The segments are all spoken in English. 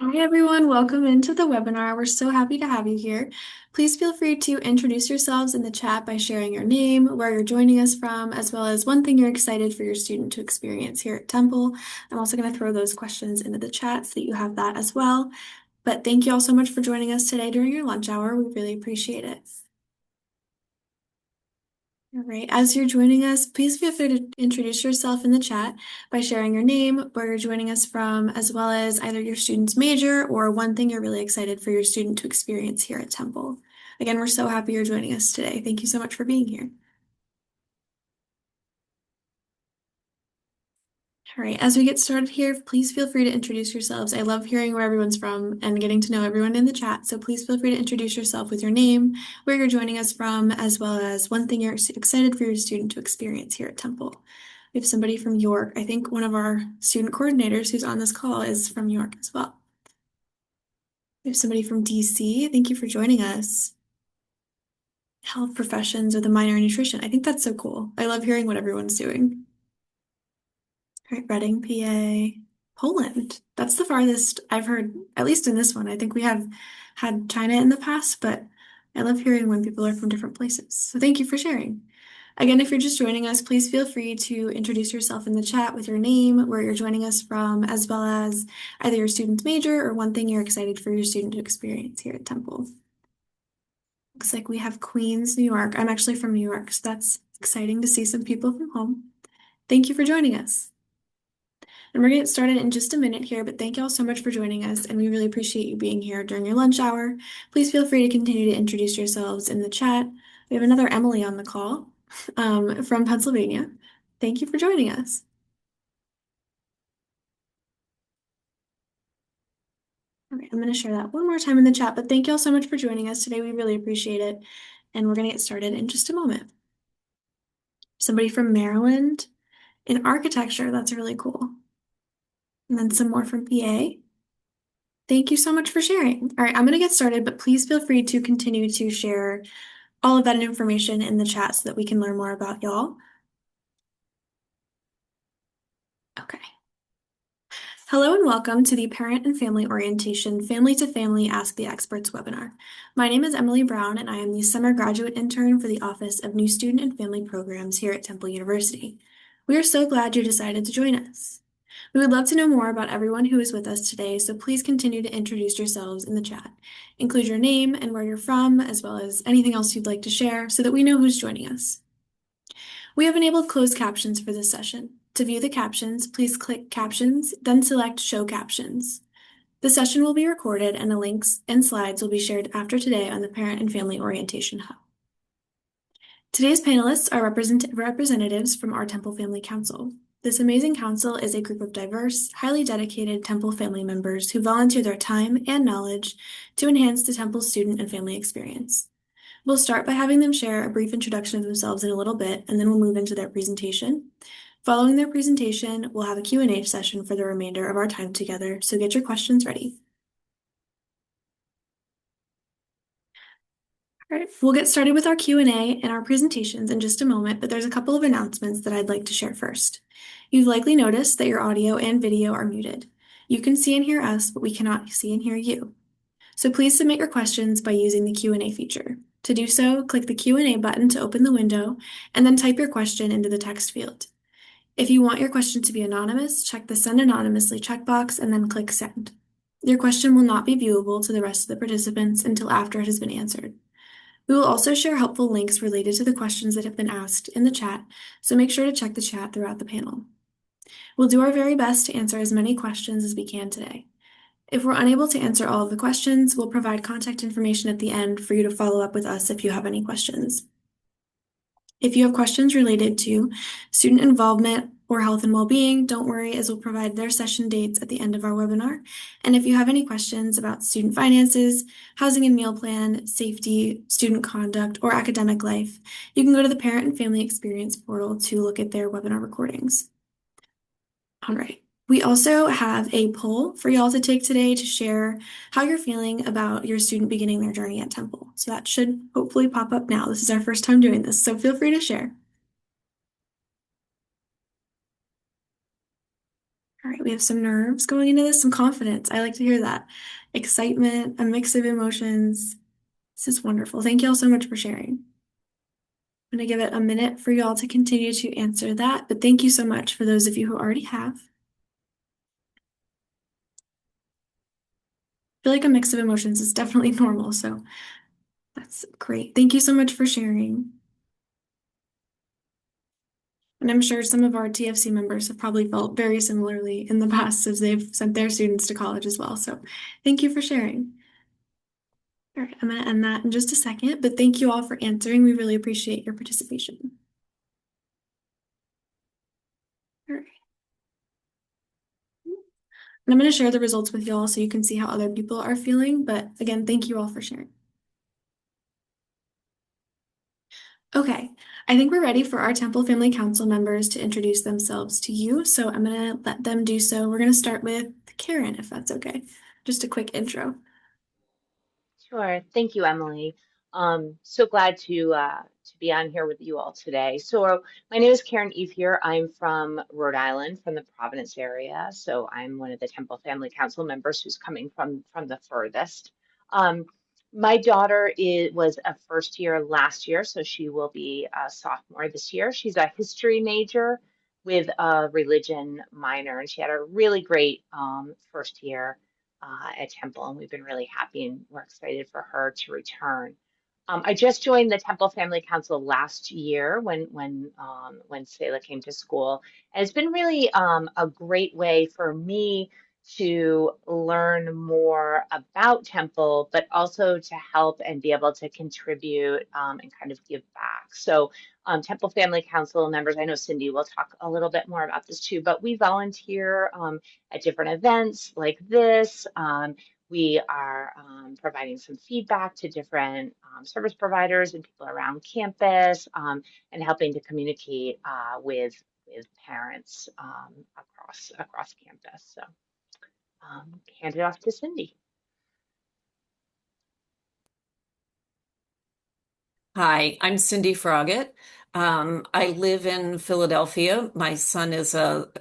Hi, everyone. Welcome into the webinar. We're so happy to have you here. Please feel free to introduce yourselves in the chat by sharing your name, where you're joining us from, as well as one thing you're excited for your student to experience here at Temple. I'm also going to throw those questions into the chat so that you have that as well. But thank you all so much for joining us today during your lunch hour. We really appreciate it. All right, as you're joining us, please feel free to introduce yourself in the chat by sharing your name, where you're joining us from, as well as either your student's major or one thing you're really excited for your student to experience here at Temple. Again, we're so happy you're joining us today. Thank you so much for being here. All right, as we get started here, please feel free to introduce yourselves. I love hearing where everyone's from and getting to know everyone in the chat, so please feel free to introduce yourself with your name, where you're joining us from, as well as one thing you're excited for your student to experience here at Temple. We have somebody from York. I think one of our student coordinators who's on this call is from York as well. We have somebody from DC. Thank you for joining us. Health professions with a minor in nutrition. I think that's so cool. I love hearing what everyone's doing. All right, Reading, PA, Poland. That's the farthest I've heard, at least in this one. I think we have had China in the past, but I love hearing when people are from different places. So thank you for sharing. Again, if you're just joining us, please feel free to introduce yourself in the chat with your name, where you're joining us from, as well as either your student's major or one thing you're excited for your student to experience here at Temple. Looks like we have Queens, New York. I'm actually from New York, so that's exciting to see some people from home. Thank you for joining us. And we're going to get started in just a minute here, but thank you all so much for joining us, and we really appreciate you being here during your lunch hour. Please feel free to continue to introduce yourselves in the chat. We have another Emily on the call from Pennsylvania. Thank you for joining us. All right, I'm going to share that one more time in the chat, but thank you all so much for joining us today. We really appreciate it, and we're going to get started in just a moment. Somebody from Maryland in architecture, that's really cool. And then some more from PA. Thank you so much for sharing. All right, I'm going to get started, but please feel free to continue to share all of that information in the chat so that we can learn more about y'all. Okay. Hello and welcome to the Parent and Family Orientation Family to Family Ask the Experts webinar. My name is Emily Brown and I am the summer graduate intern for the Office of New Student and Family Programs here at Temple University. We are so glad you decided to join us. We would love to know more about everyone who is with us today, so please continue to introduce yourselves in the chat. Include your name and where you're from, as well as anything else you'd like to share so that we know who's joining us. We have enabled closed captions for this session. To view the captions, please click Captions, then select Show Captions. The session will be recorded and the links and slides will be shared after today on the Parent and Family Orientation Hub. Today's panelists are representatives from our Temple Family Council. This amazing council is a group of diverse, highly dedicated Temple family members who volunteer their time and knowledge to enhance the Temple student and family experience. We'll start by having them share a brief introduction of themselves in a little bit, and then we'll move into their presentation. Following their presentation, we'll have a Q&A session for the remainder of our time together, so get your questions ready. All right, we'll get started with our Q&A and our presentations in just a moment, but there's a couple of announcements that I'd like to share first. You've likely noticed that your audio and video are muted. You can see and hear us, but we cannot see and hear you. So please submit your questions by using the Q&A feature. To do so, click the Q&A button to open the window, and then type your question into the text field. If you want your question to be anonymous, check the Send Anonymously checkbox and then click Send. Your question will not be viewable to the rest of the participants until after it has been answered. We will also share helpful links related to the questions that have been asked in the chat, so make sure to check the chat throughout the panel. We'll do our very best to answer as many questions as we can today. If we're unable to answer all of the questions, we'll provide contact information at the end for you to follow up with us if you have any questions. If you have questions related to student involvement or health and well-being, don't worry, as we'll provide their session dates at the end of our webinar. And if you have any questions about student finances, housing and meal plan, safety, student conduct, or academic life, you can go to the Parent and Family Experience portal to look at their webinar recordings. All right. We also have a poll for y'all to take today to share how you're feeling about your student beginning their journey at Temple. So that should hopefully pop up now. This is our first time doing this, so feel free to share. All right, we have some nerves going into this, some confidence. I like to hear that. Excitement, a mix of emotions. This is wonderful. Thank you all so much for sharing. I'm going to give it a minute for you all to continue to answer that, but thank you so much for those of you who already have. I feel like a mix of emotions is definitely normal, so that's great. Thank you so much for sharing. And I'm sure some of our TFC members have probably felt very similarly in the past as they've sent their students to college as well. So thank you for sharing. All right, I'm going to end that in just a second, but thank you all for answering. We really appreciate your participation. All right. And I'm going to share the results with you all so you can see how other people are feeling. But again, thank you all for sharing. Okay, I think we're ready for our Temple Family Council members to introduce themselves to you. So I'm going to let them do so. We're going to start with Karen, if that's okay. Just a quick intro. Sure. Thank you, Emily. So glad to be on here with you all today. So my name is Karen Ethier. I'm from Rhode Island, from the Providence area. So I'm one of the Temple Family Council members who's coming from the furthest. Um, my daughter was a first year last year, so she will be a sophomore this year. She's a history major with a religion minor, and she had a really great first year at Temple, and we've been really happy and we're excited for her to return. I just joined the Temple Family Council last year when Selah came to school, and it's been really a great way for me to learn more about Temple, but also to help and be able to contribute and kind of give back. So, Temple Family Council members, I know Cindy will talk a little bit more about this too, but we volunteer at different events like this. We are providing some feedback to different service providers and people around campus and helping to communicate with parents across campus. So hand it off to Cindy. Hi, I'm Cindy Froggatt. I live in Philadelphia. My son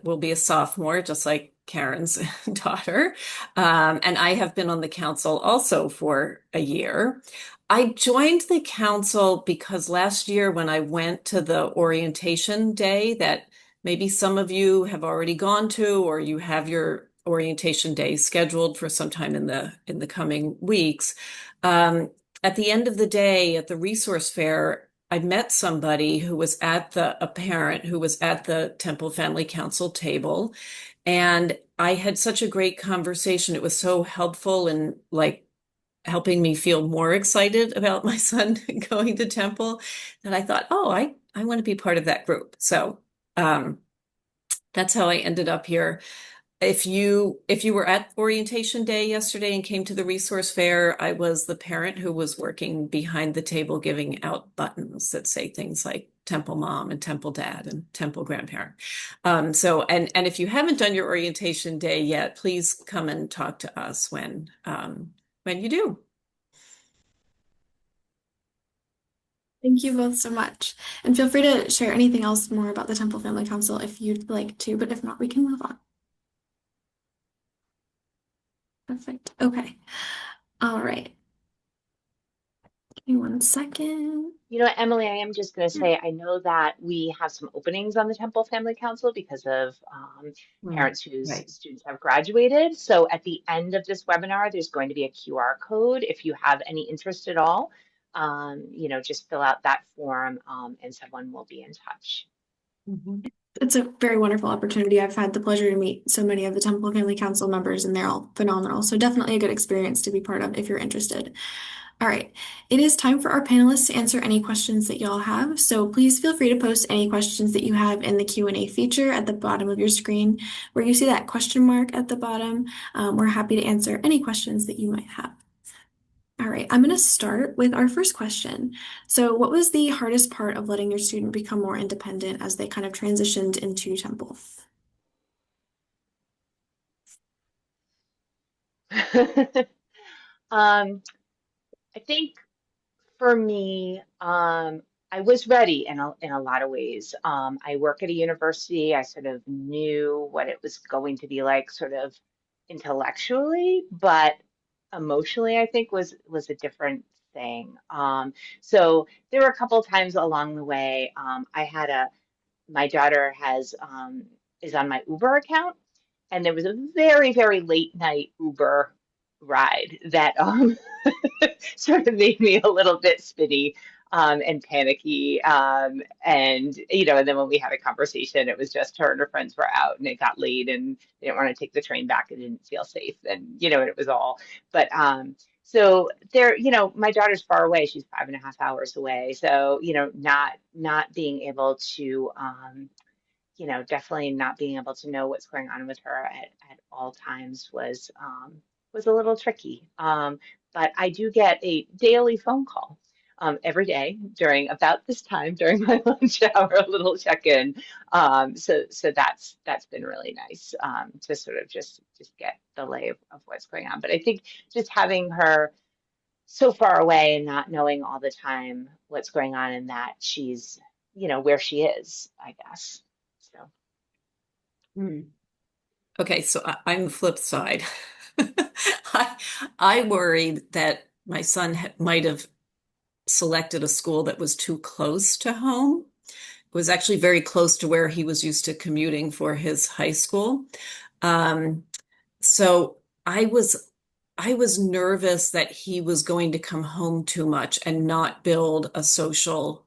will be a sophomore, just like Karen's daughter. And I have been on the council also for a year. I joined the council because last year when I went to the orientation day that maybe some of you have already gone to, or you have your orientation day scheduled for sometime in the coming weeks. Um, at the end of the day at the resource fair, I met somebody who was a parent who was at the Temple Family Council table. And I had such a great conversation. It was so helpful and like helping me feel more excited about my son going to Temple that I thought, oh, I want to be part of that group. So um, that's how I ended up here. If you were at orientation day yesterday and came to the resource fair, I was the parent who was working behind the table giving out buttons that say things like Temple Mom and Temple Dad and Temple Grandparent. And if you haven't done your orientation day yet, please come and talk to us when you do. Thank you both so much. And feel free to share anything else more about the Temple Family Council if you'd like to, but if not, we can move on. Perfect. Okay. All right. Give me one second. You know, Emily, I am just going to say, I know that we have some openings on the Temple Family Council because of Mm, parents whose right. students have graduated. So at the end of this webinar, there's going to be a QR code. If you have any interest at all, just fill out that form and someone will be in touch. Mhm. It's a very wonderful opportunity. I've had the pleasure to meet so many of the Temple Family Council members, and they're all phenomenal. So definitely a good experience to be part of if you're interested. All right, it is time for our panelists to answer any questions that y'all have. So please feel free to post any questions that you have in the Q&A feature at the bottom of your screen, where you see that question mark at the bottom. We're happy to answer any questions that you might have. All right, I'm going to start with our first question. So, what was the hardest part of letting your student become more independent as they kind of transitioned into Temple? Um, I think for me, I was ready in a lot of ways. I work at a university. I sort of knew what it was going to be like, sort of intellectually, but emotionally, I think was a different thing. So there were a couple times along the way. I had a My daughter has is on my Uber account, and there was a very late night Uber ride that sort of made me a little bit spitty and panicky. And then when we had a conversation, it was just her and her friends were out and it got late and they didn't want to take the train back and didn't feel safe. And it was all, but so there, my daughter's far away. She's 5.5 hours away. So, not being able to, definitely not being able to know what's going on with her at all times was a little tricky. But I do get a daily phone call every day during about this time during my lunch hour, a little check-in. So that's been really nice to sort of just get the lay of what's going on. But I think just having her so far away and not knowing all the time what's going on and that she's, where she is, I guess. So. Hmm. Okay, so I'm the flip side. I, I worried that my son might have selected a school that was too close to home. It was actually very close to where he was used to commuting for his high school. Um, so I was nervous that he was going to come home too much and not build a social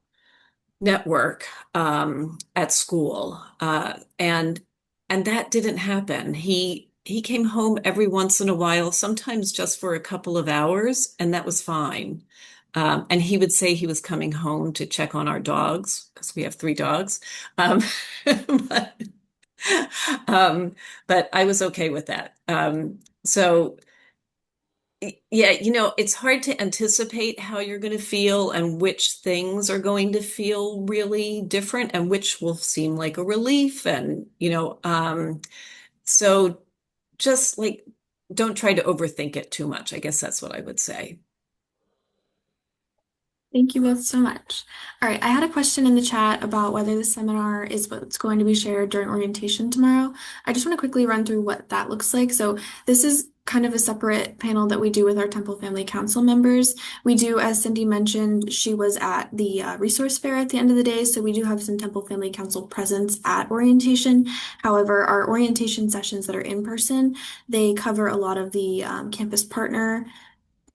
network at school, and that didn't happen. He came home every once in a while, sometimes just for a couple of hours, and that was fine. And he would say he was coming home to check on our dogs because we have 3 dogs. Um, but, um, but I was okay with that. So yeah, it's hard to anticipate how you're going to feel and which things are going to feel really different and which will seem like a relief. So just like don't try to overthink it too much. I guess that's what I would say. Thank you both so much. All right, I had a question in the chat about whether the seminar is what's going to be shared during orientation tomorrow. I just want to quickly run through what that looks like. So this is kind of a separate panel that we do with our Temple Family Council members. We do, as Cindy mentioned, she was at the resource fair at the end of the day, so we do have some Temple Family Council presence at orientation. However, our orientation sessions that are in person, they cover a lot of the campus partner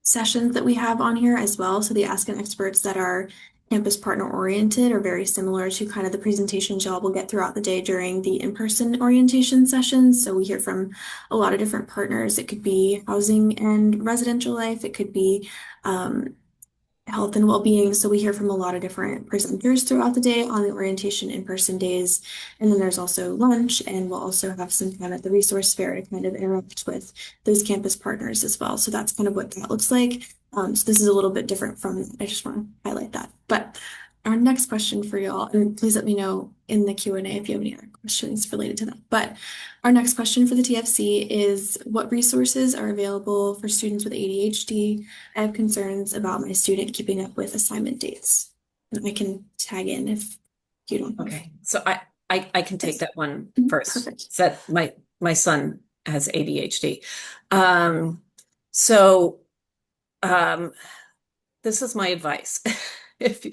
sessions that we have on here as well. So the Ask an Experts that are campus partner oriented are very similar to kind of the presentations y'all will get throughout the day during the in-person orientation sessions. So we hear from a lot of different partners. It could be housing and residential life. It could be health and well-being. So we hear from a lot of different presenters throughout the day on the orientation in-person days. And then there's also lunch, and we'll also have some time at the resource fair to kind of interact with those campus partners as well. So that's kind of what that looks like. So this is a little bit different from, I just want to highlight that. But our next question for y'all, and please let me know in the Q&A if you have any other questions related to that. But our next question for the TFC is, what resources are available for students with ADHD? I have concerns about my student keeping up with assignment dates. And I can tag in if you don't have. Okay, so I can take Yes. that one Mhm, first. perfect. So that my son has ADHD. So this is my advice. If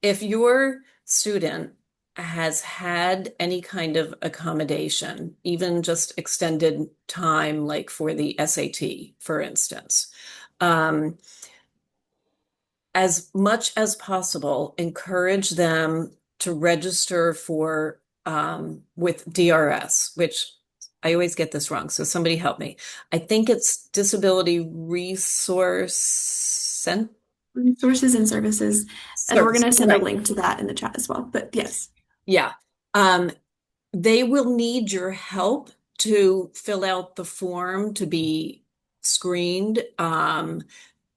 if your student has had any kind of accommodation, even just extended time, like for the SAT, for instance, um, as much as possible, encourage them to register for with DRS, which I always get this wrong, so somebody help me. I think it's Disability Resource Center. Resources and services. And we're going to send a link to that in the chat as well. But yes. Yeah. They will need your help to fill out the form to be screened,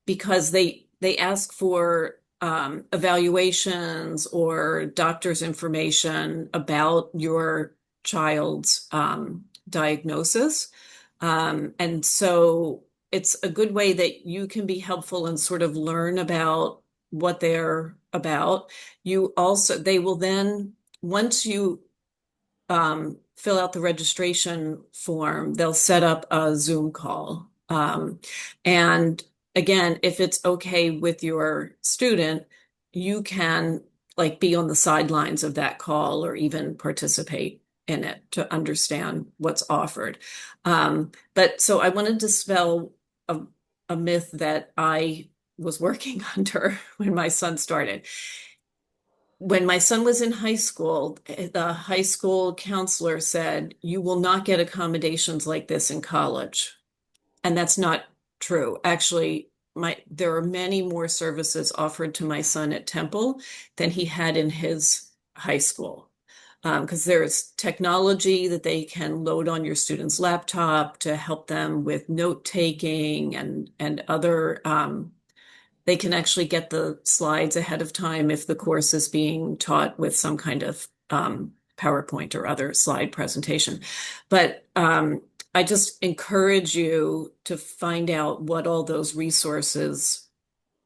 because they ask for evaluations or doctor's information about your child's diagnosis. And so it's a good way that you can be helpful and sort of learn about what they're about. They will then, once you fill out the registration form, they'll set up a Zoom call. And again, if it's okay with your student, you can like be on the sidelines of that call or even participate in it to understand what's offered. But so I want to dispel a, a myth that I was working under when my son started. When my son was in high school, the high school counselor said, "You will not get accommodations like this in college." And that's not true. Actually, there are many more services offered to my son at Temple than he had in his high school. Because there's technology that they can load on your student's laptop to help them with note taking and other they can actually get the slides ahead of time if the course is being taught with some kind of PowerPoint or other slide presentation. But I just encourage you to find out what all those resources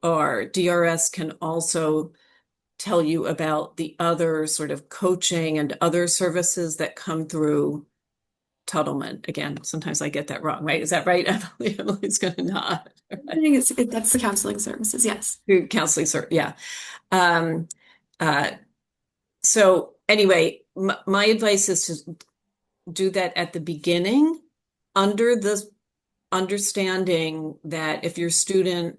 are. DRS can also tell you about the other sort of coaching and other services that come through Tuttleman. Again, sometimes I get that wrong, right? Is that right, Emily? Emily's going to nod. I think that's the counseling services. Yes. Counseling, sir. Yeah. Um, uh, so anyway, my advice is to do that at the beginning under the understanding that if your student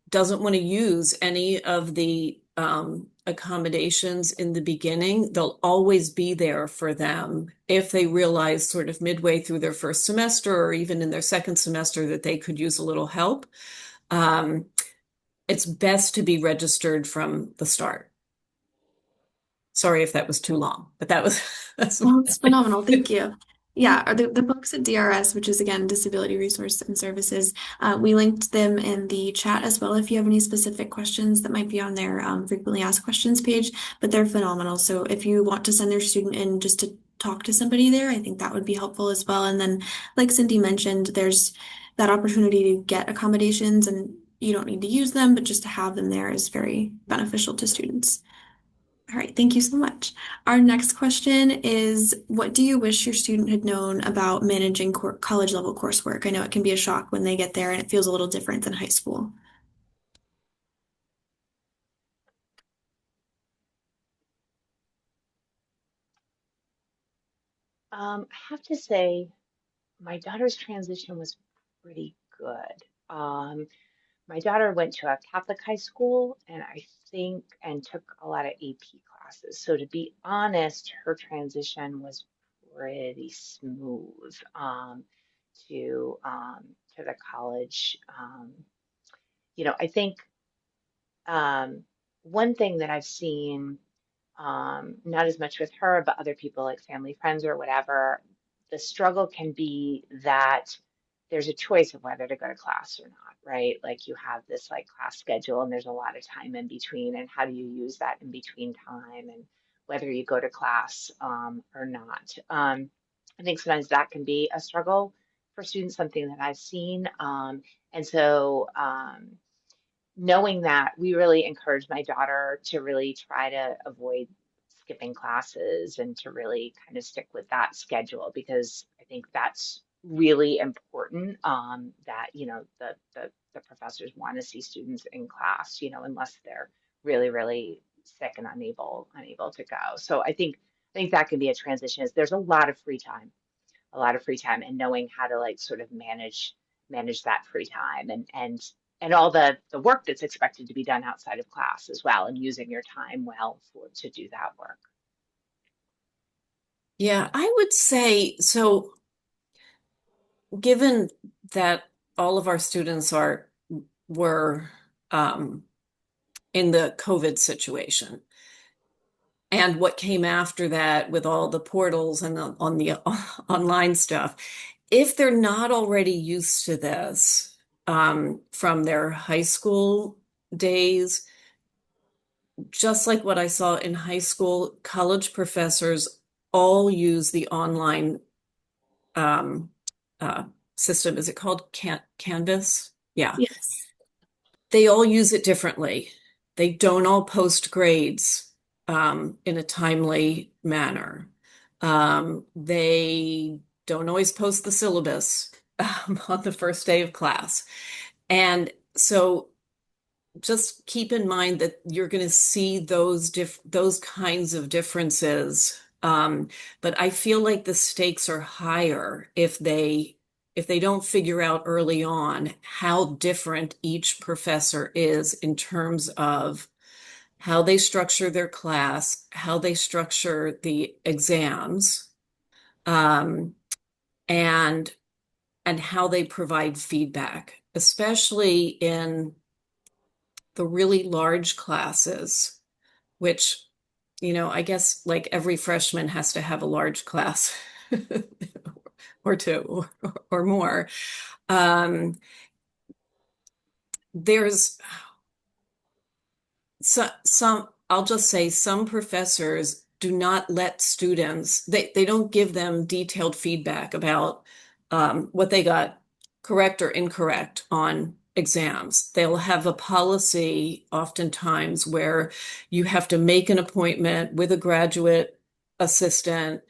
doesn't want to use any of the accommodations in the beginning, they'll always be there for them if they realize sort of midway through their first semester or even in their second semester that they could use a little help. It's best to be registered from the start. Sorry if that was too long, but that's Well, it's phenomenal. Thank you. Yeah, the folks at DRS, which is again Disability Resource and Services, we linked them in the chat as well if you have any specific questions that might be on their frequently asked questions page, but they're phenomenal. So if you want to send their student in just to talk to somebody there, I think that would be helpful as well. And then, like Cindy mentioned, there's that opportunity to get accommodations and you don't need to use them, but just to have them there is very beneficial to students. All right, thank you so much. Our next question is, what do you wish your student had known about managing college level coursework? I know it can be a shock when they get there and it feels a little different than high school. I have to say, my daughter's transition was pretty good. My daughter went to a Catholic high school, and I think and took a lot of AP classes. So to be honest, her transition was pretty smooth to the college. I think one thing that I've seen, not as much with her, but other people like family, friends, or whatever, the struggle can be that there's a choice of whether to go to class or not, right? Like you have this like class schedule and there's a lot of time in between, and how do you use that in between time and whether you go to class or not. I think sometimes that can be a struggle for students, something that I've seen. And so knowing that, we really encouraged my daughter to really try to avoid skipping classes and to really kind of stick with that schedule, because I think that's really important, that the professors want to see students in class, unless they're really really sick and unable to go. So I think that can be a transition, is there's a lot of free time and knowing how to like sort of manage that free time and all the work that's expected to be done outside of class as well, and using your time well to do that work. Yeah, I would say so. Given that all of our students were in the COVID situation, and what came after that with all the portals and on the online stuff, if they're not already used to this from their high school days, just like what I saw in high school, college professors all use the online um, uh, system. Is it called Canvas? Yeah. Yes. They all use it differently. They don't all post grades in a timely manner. They don't always post the syllabus on the first day of class. And so just keep in mind that you're going to see those kinds of differences. But I feel like the stakes are higher if they don't figure out early on how different each professor is in terms of how they structure their class, how they structure the exams, um, and and how they provide feedback, especially in the really large classes, which, I guess like every freshman has to have a large class or two or more. Um, there's I'll just say some professors do not let students, they don't give them detailed feedback about what they got correct or incorrect on exams. They'll have a policy oftentimes where you have to make an appointment with a graduate assistant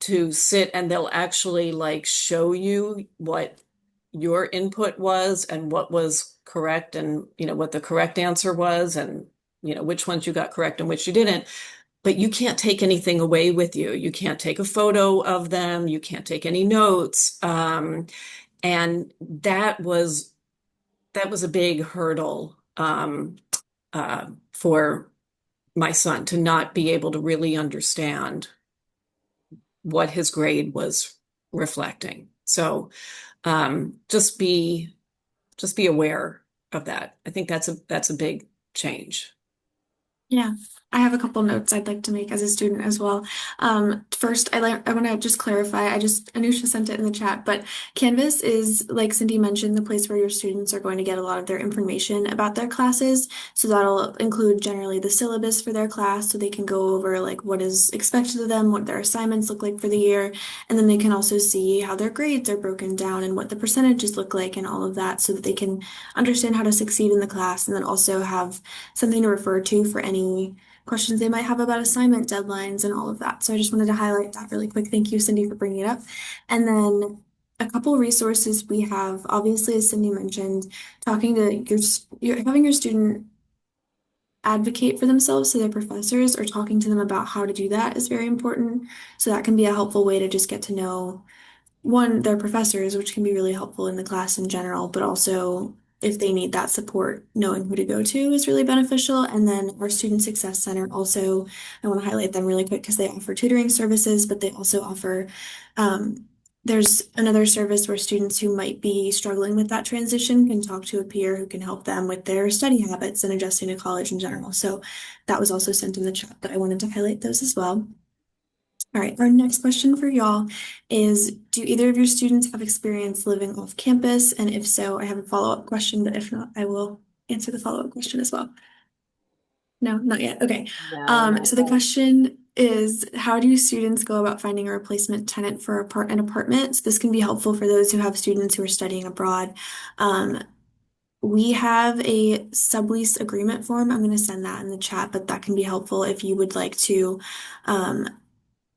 to sit and they'll actually like show you what your input was and what was correct and what the correct answer was and which ones you got correct and which you didn't. But you can't take anything away with you. You can't take a photo of them. You can't take any notes. And that was a big hurdle for my son to not be able to really understand what his grade was reflecting. So just be aware of that. I think that's a big change. Yeah, I have a couple notes I'd like to make as a student as well. First, I want to just clarify. Anusha sent it in the chat, but Canvas is, like Cindy mentioned, the place where your students are going to get a lot of their information about their classes. So that'll include generally the syllabus for their class, so they can go over like what is expected of them, what their assignments look like for the year, and then they can also see how their grades are broken down and what the percentages look like and all of that, so that they can understand how to succeed in the class, and then also have something to refer to for any questions they might have about assignment deadlines and all of that. So I just wanted to highlight that really quick. Thank you, Cindy, for bringing it up. And then a couple resources we have, obviously, as Cindy mentioned, talking to having your student advocate for themselves to their professors or talking to them about how to do that is very important. So that can be a helpful way to just get to know one, their professors, which can be really helpful in the class in general, but also if they need that support, knowing who to go to is really beneficial. And then our Student Success Center also, I want to highlight them really quick because they offer tutoring services, but they also offer, there's another service where students who might be struggling with that transition can talk to a peer who can help them with their study habits and adjusting to college in general. So that was also sent in the chat, but I wanted to highlight those as well. All right, our next question for y'all is, do either of your students have experience living off campus? And if so, I have a follow-up question, but if not, I will answer the follow-up question as well. No, not yet. Okay. No, not So the yet. question is, how do students go about finding a replacement tenant for an apartment? So this can be helpful for those who have students who are studying abroad. Um, we have a sublease agreement form. I'm going to send that in the chat, but that can be helpful if you would like to um,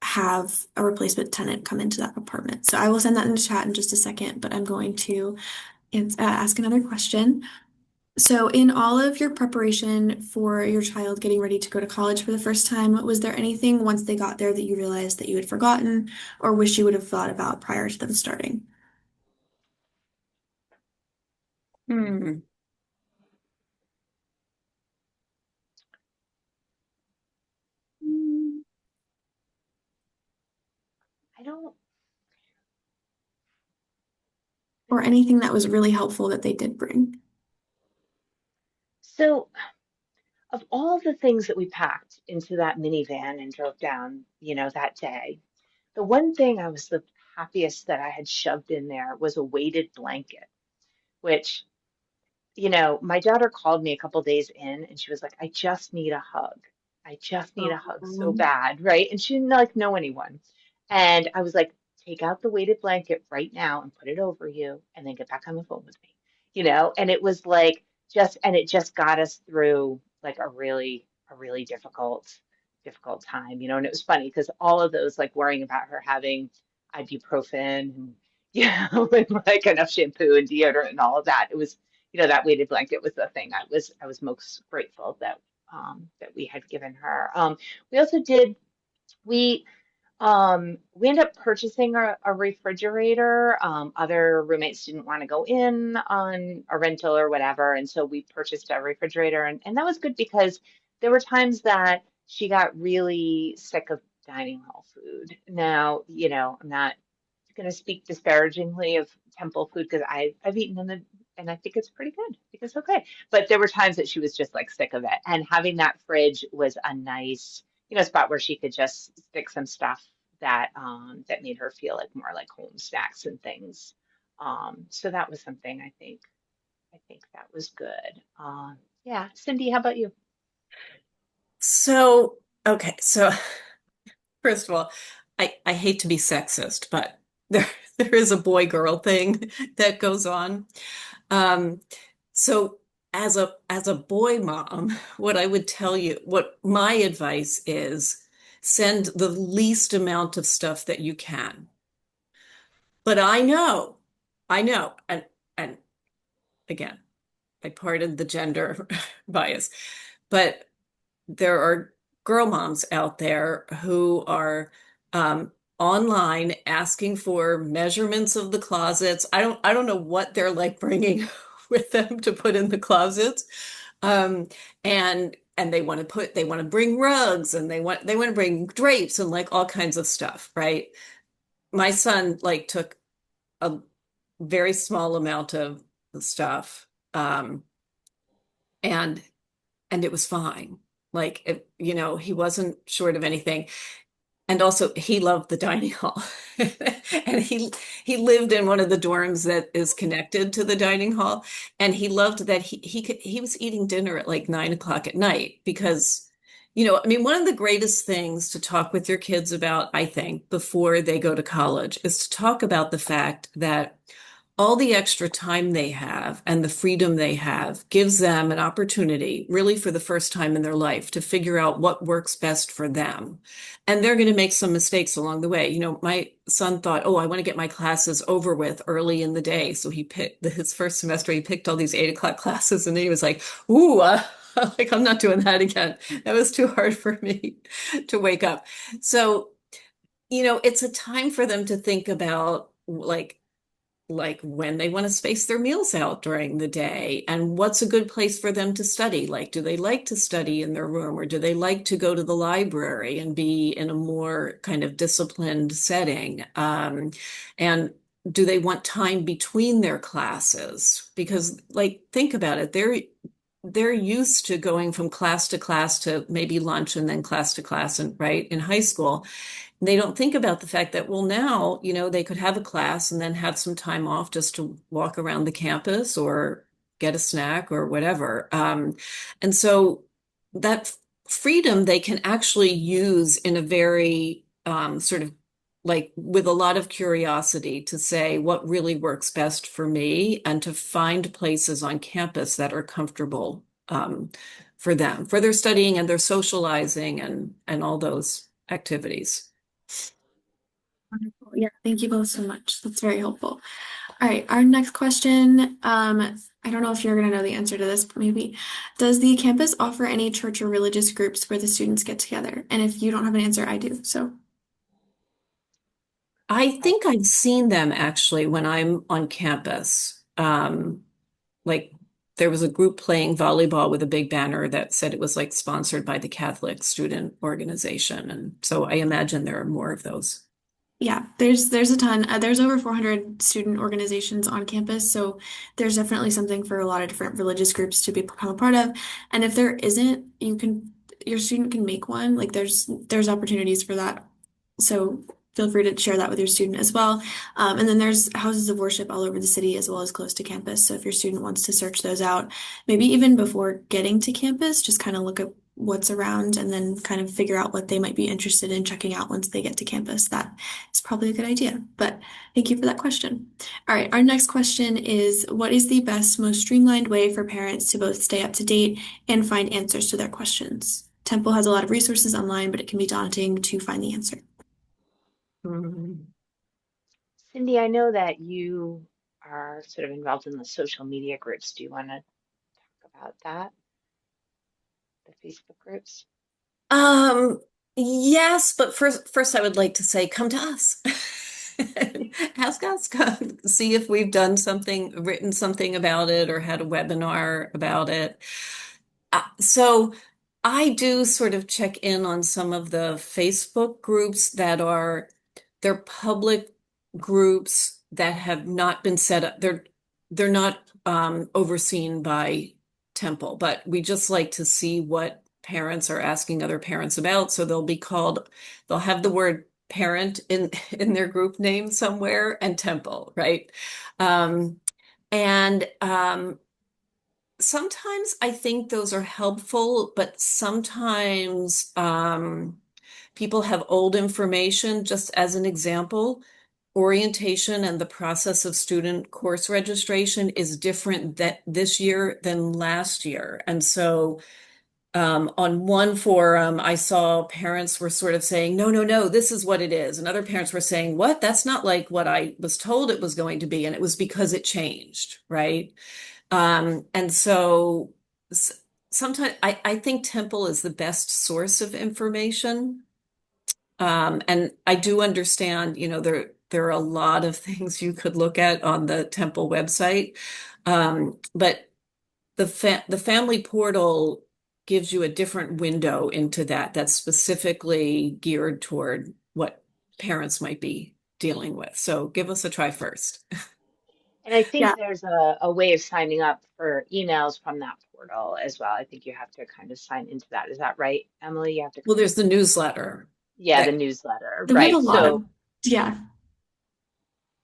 have a replacement tenant come into that apartment. So I will send that in the chat in just a second, but I'm going to ask another question. So in all of your preparation for your child getting ready to go to college for the first time, was there anything once they got there that you realized that you had forgotten or wish you would have thought about prior to them starting? Hmm. Mm, I don't Or anything that was really helpful that they did bring? So, of all the things that we packed into that minivan and drove down, that day, the one thing I was the happiest that I had shoved in there was a weighted blanket, which, my daughter called me a couple days in and she was like, I just need a hug. I just need a hug so Um, bad, right? And she didn't like know anyone. And I was like, take out the weighted blanket right now and put it over you and then get back on the phone with me, and it was like and it just got us through like a really difficult time, you know. And it was funny because all of those, like worrying about her having ibuprofen and and like enough shampoo and deodorant and all of that, it was, you know, that weighted blanket was the thing I was most grateful that that we had given her. We also did we we ended up purchasing a refrigerator. Other roommates didn't want to go in on a rental or whatever, and so we purchased a refrigerator, and that was good because there were times that she got really sick of dining hall food. Now, you know, I'm not going to speak disparagingly of temple food because I've eaten in the and I think it's pretty good. I think it's okay. But there were times that she was just like sick of it, and having that fridge was a nice, you know, spot where she could just stick some stuff that that made her feel like more like home snacks and things. So that was something I think that was good. Yeah, Cindy, how about you? So, okay, so first of all, I hate to be sexist, but there there is a boy girl thing that goes on. Um, so as a boy mom, what I would tell you, what my advice is, send the least amount of stuff that you can. But I know, and again, I pardon the gender bias, but there are girl moms out there who are online asking for measurements of the closets. I don't know what they're like bringing with them to put in the closets. Um, and they want to bring rugs and they want to bring drapes and like all kinds of stuff, right? My son like took a very small amount of the stuff. And it was fine. Like, you know, he wasn't short of anything. And also, he loved the dining hall. And he lived in one of the dorms that is connected to the dining hall. And he loved that he was eating dinner at like 9 o'clock at night because, you know, I mean, one of the greatest things to talk with your kids about, I think, before they go to college is to talk about the fact that all the extra time they have and the freedom they have gives them an opportunity, really for the first time in their life, to figure out what works best for them. And they're going to make some mistakes along the way. You know, my son thought, oh, I want to get my classes over with early in the day. So he picked his first semester, he picked all these 8 o'clock classes, and then he was like, ooh, like I'm not doing that again. That was too hard for me to wake up. So, you know, it's a time for them to think about like when they want to space their meals out during the day and what's a good place for them to study. Like, do they like to study in their room or do they like to go to the library and be in a more kind of disciplined setting? And do they want time between their classes? Because, like, think about it, they're used to going from class to maybe lunch and then class to class and right in high school. They don't think about the fact that, well, now, you know, they could have a class and then have some time off just to walk around the campus or get a snack or whatever. And so that freedom they can actually use in a very sort of like with a lot of curiosity to say what really works best for me and to find places on campus that are comfortable for them, for their studying and their socializing and all those activities. Wonderful. Yeah, thank you both so much. That's very helpful. All right, our next question. I don't know if you're going to know the answer to this, but maybe. Does the campus offer any church or religious groups where the students get together? And if you don't have an answer, I do. So, I think I've seen them actually when I'm on campus. Like there was a group playing volleyball with a big banner that said it was like sponsored by the Catholic Student Organization. And so I imagine there are more of those. yeah, there's a ton. There's over 400 student organizations on campus, so there's definitely something for a lot of different religious groups to become a part of. And if there isn't, your student can make one. Like there's opportunities for that. So feel free to share that with your student as well. And then there's houses of worship all over the city as well as close to campus. So if your student wants to search those out, maybe even before getting to campus, just kind of what's around and then kind of figure out what they might be interested in checking out once they get to campus. That is probably a good idea. But thank you for that question. All right, our next question is, what is the best, most streamlined way for parents to both stay up to date and find answers to their questions? Temple has a lot of resources online, but it can be daunting to find the answer. Mhm. Cindy, I know that you are sort of involved in the social media groups. Do you want to talk about that, the Facebook groups? Um, yes, but first I would like to say, come to us. Ask us, come see if we've done something, written something about it, or had a webinar about it. So I do sort of check in on some of the Facebook groups that they're public groups that have not been set up. They're not overseen by Temple, but we just like to see what parents are asking other parents about. So they'll have the word parent in their group name somewhere and Temple, right? Um, and sometimes I think those are helpful, but sometimes people have old information. Just as an example, orientation and the process of student course registration is different this year than last year. And so on one forum, I saw parents were sort of saying, no, no, no, this is what it is. And other parents were saying, what? That's not like what I was told it was going to be. And it was because it changed, right? And so sometimes I think Temple is the best source of information. And I do understand, there are a lot of things you could look at on the Temple website. But the family portal gives you a different window into that's specifically geared toward what parents might be dealing with. So give us a try first. And I Yeah, think there's a way of signing up for emails from that portal as well. I think you have to kind of sign into that. Is that right, Emily? You have to Well, kind of, there's the newsletter yeah, the that newsletter, we have a right? lot So of, yeah.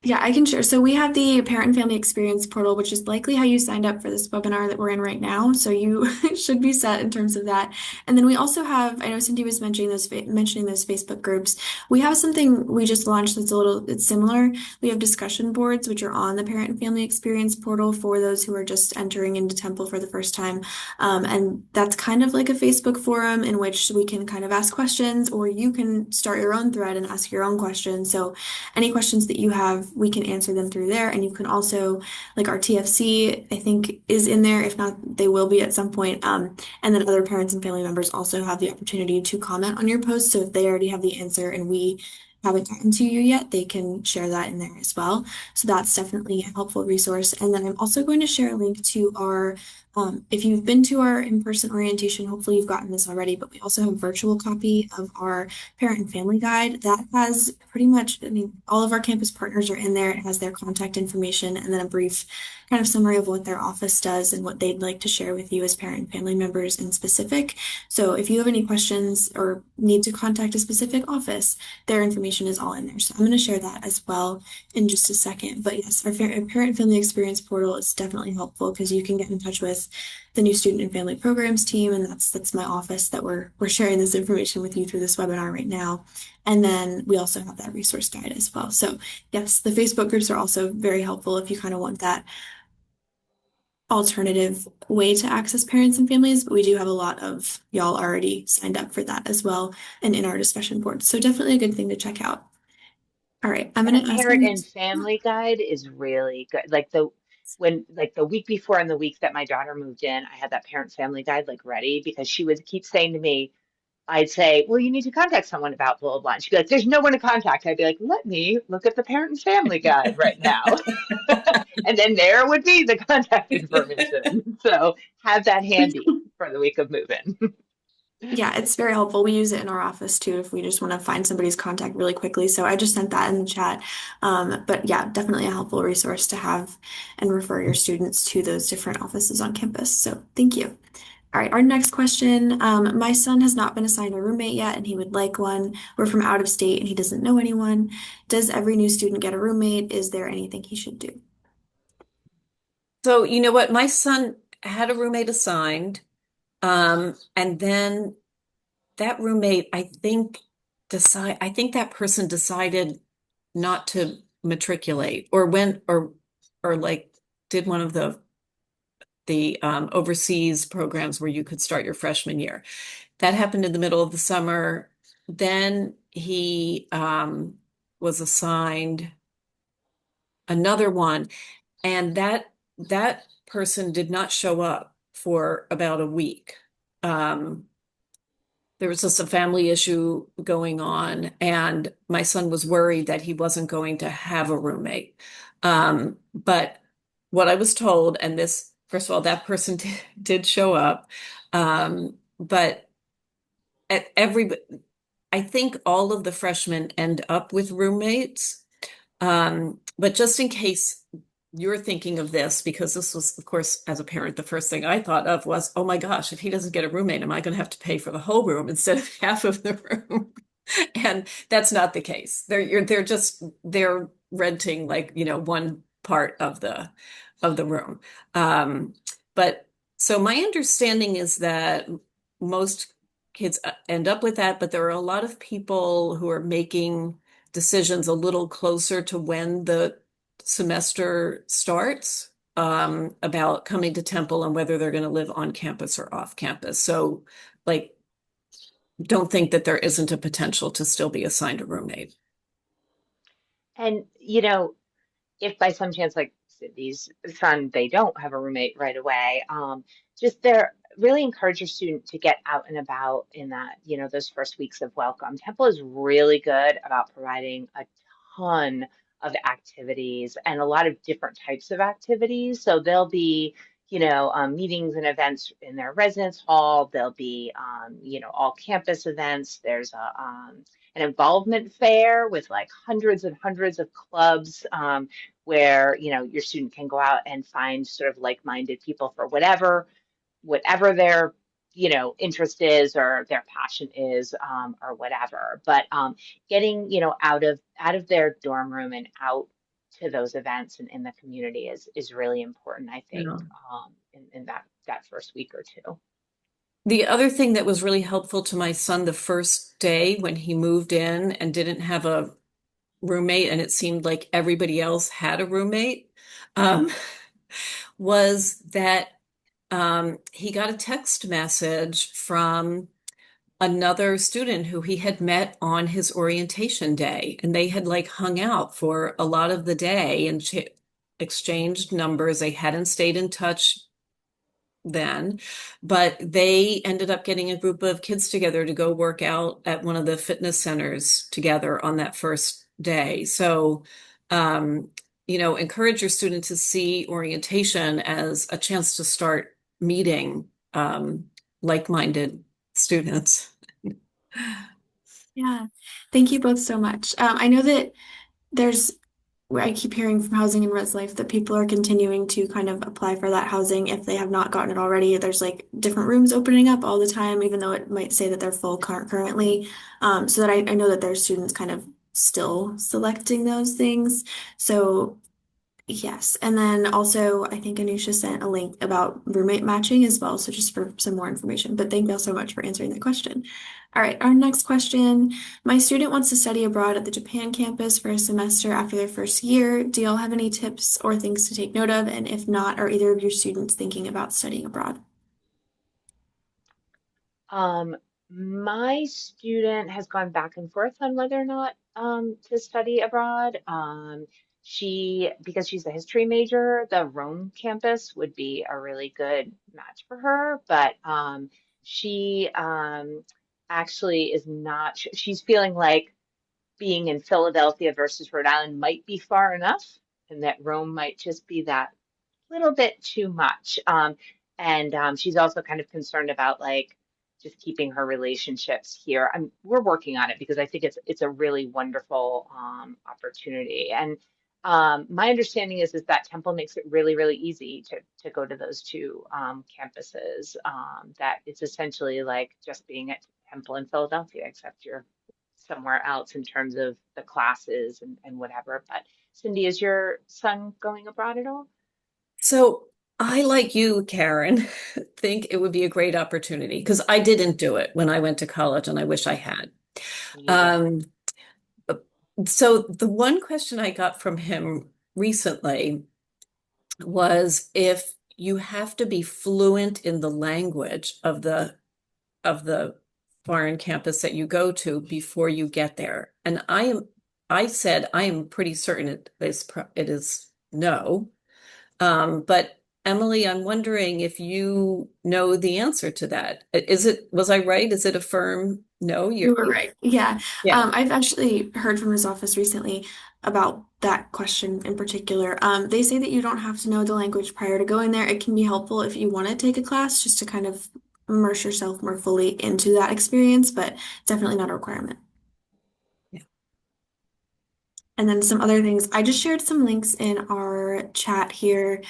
Yeah, I can share. So we have the Parent and Family Experience portal, which is likely how you signed up for this webinar that we're in right now. So you should be set in terms of that. And then we also have, I know Cindy was mentioning those Facebook groups. We have something we just launched it's similar. We have discussion boards, which are on the Parent and Family Experience portal for those who are just entering into Temple for the first time. And that's kind of like a Facebook forum in which we can kind of ask questions, or you can start your own thread and ask your own questions. So any questions that you have, we can answer them through there. And you can also, like our TFC, I think is in there. If not, they will be at some point. And then other parents and family members also have the opportunity to comment on your post. So if they already have the answer and we haven't gotten to you yet, they can share that in there as well. So that's definitely a helpful resource. And then I'm also going to share a link to if you've been to our in-person orientation, hopefully you've gotten this already, but we also have a virtual copy of our parent and family guide that has pretty much, I mean, all of our campus partners are in there. It has their contact information and then a brief kind of summary of what their office does and what they'd like to share with you as parent and family members in specific. So if you have any questions or need to contact a specific office, their information is all in there. So I'm going to share that as well in just a second. But yes, our parent and family experience portal is definitely helpful because you can get in touch with the new student and family programs team, and that's my office that we're sharing this information with you through this webinar right now. And then we also have that resource guide as well. So yes, the Facebook groups are also very helpful if you kind of want that alternative way to access parents and families, but we do have a lot of y'all already signed up for that as well and in our discussion boards. So definitely a good thing to check out. All right, I'm and going the to ask parent you. and family guide is really good. Like the week before and the week that my daughter moved in, I had that parent family guide like ready because she would keep saying to me, I'd say, well, you need to contact someone about blah, blah, blah. And she'd be like, there's no one to contact. I'd be like, let me look at the parent and family guide right now. And then there would be the contact information. So have that handy for the week of moving. Yeah, it's very helpful. We use it in our office too if we just want to find somebody's contact really quickly. So I just sent that in the chat. But yeah, definitely a helpful resource to have and refer your students to those different offices on campus. So thank you. All right, our next question. My son has not been assigned a roommate yet, and he would like one. We're from out of state, and he doesn't know anyone. Does every new student get a roommate? Is there anything he should do? So, you know what? My son had a roommate assigned. And then that roommate, I think that person decided not to matriculate or went or like did one of the overseas programs where you could start your freshman year. That happened in the middle of the summer. Then he was assigned another one, and that person did not show up for about a week. Um, there was just a family issue going on, and my son was worried that he wasn't going to have a roommate. But what I was told, and this, first of all, that person did show up, but at every, I think all of the freshmen end up with roommates. But just in case you're thinking of this, because this was, of course, as a parent, the first thing I thought of was, oh my gosh, if he doesn't get a roommate, am I going to have to pay for the whole room instead of half of the room? And that's not the case. They're renting like, one part of the room. Um, but so my understanding is that most kids end up with that, but there are a lot of people who are making decisions a little closer to when the semester starts, about coming to Temple and whether they're going to live on campus or off campus. So, like, don't think that there isn't a potential to still be assigned a roommate. And, if by some chance, like Cindy's son, they don't have a roommate right away, just there, really encourage your student to get out and about in that, those first weeks of welcome. Temple is really good about providing a ton of activities and a lot of different types of activities. So there'll be, meetings and events in their residence hall. There'll be, all campus events. There's an involvement fair with like hundreds and hundreds of clubs, where your student can go out and find sort of like-minded people for whatever their interest is or their passion is, or whatever. But getting out of their dorm room and out to those events and in the community is really important, I think, Yeah. in that first week or two. The other thing that was really helpful to my son the first day when he moved in and didn't have a roommate, and it seemed like everybody else had a roommate, um, was that he got a text message from another student who he had met on his orientation day, and they had like hung out for a lot of the day and exchanged numbers. They hadn't stayed in touch then, but they ended up getting a group of kids together to go work out at one of the fitness centers together on that first day. So, um, encourage your student to see orientation as a chance to start meeting like-minded students. Yeah, thank you both so much. I know that there's, I keep hearing from Housing and Res Life that people are continuing to kind of apply for that housing if they have not gotten it already. There's like different rooms opening up all the time, even though it might say that they're full currently. So that I know that there's students kind of still selecting those things. So yes, and then also I think Anusha sent a link about roommate matching as well, so just for some more information. But thank you all so much for answering that question. All right, our next question. My student wants to study abroad at the Japan campus for a semester after their first year. Do y'all have any tips or things to take note of? And if not, are either of your students thinking about studying abroad? Um, my student has gone back and forth on whether or not to study abroad. Because she's a history major, the Rome campus would be a really good match for her, but she actually is not, she's feeling like being in Philadelphia versus Rhode Island might be far enough, and that Rome might just be that little bit too much. And she's also kind of concerned about like just keeping her relationships here. We're working on it because I think it's a really wonderful opportunity. And my understanding is that Temple makes it really, really easy to go to those two campuses. That it's essentially like just being at Temple in Philadelphia, except you're somewhere else in terms of the classes and whatever. But Cindy, is your son going abroad at all? So I, like you, Karen, think it would be a great opportunity because I didn't do it when I went to college and I wish I had. Me either. Um, so the one question I got from him recently was if you have to be fluent in the language of the foreign campus that you go to before you get there. And I said I am pretty certain it is no. But Emily, I'm wondering if you know the answer to that. Was I right? Is it a firm no? You were right. Yeah. Yeah. I've actually heard from his office recently about that question in particular. They say that you don't have to know the language prior to going there. It can be helpful if you want to take a class just to kind of immerse yourself more fully into that experience, but definitely not a requirement. And then some other things. I just shared some links in our chat here.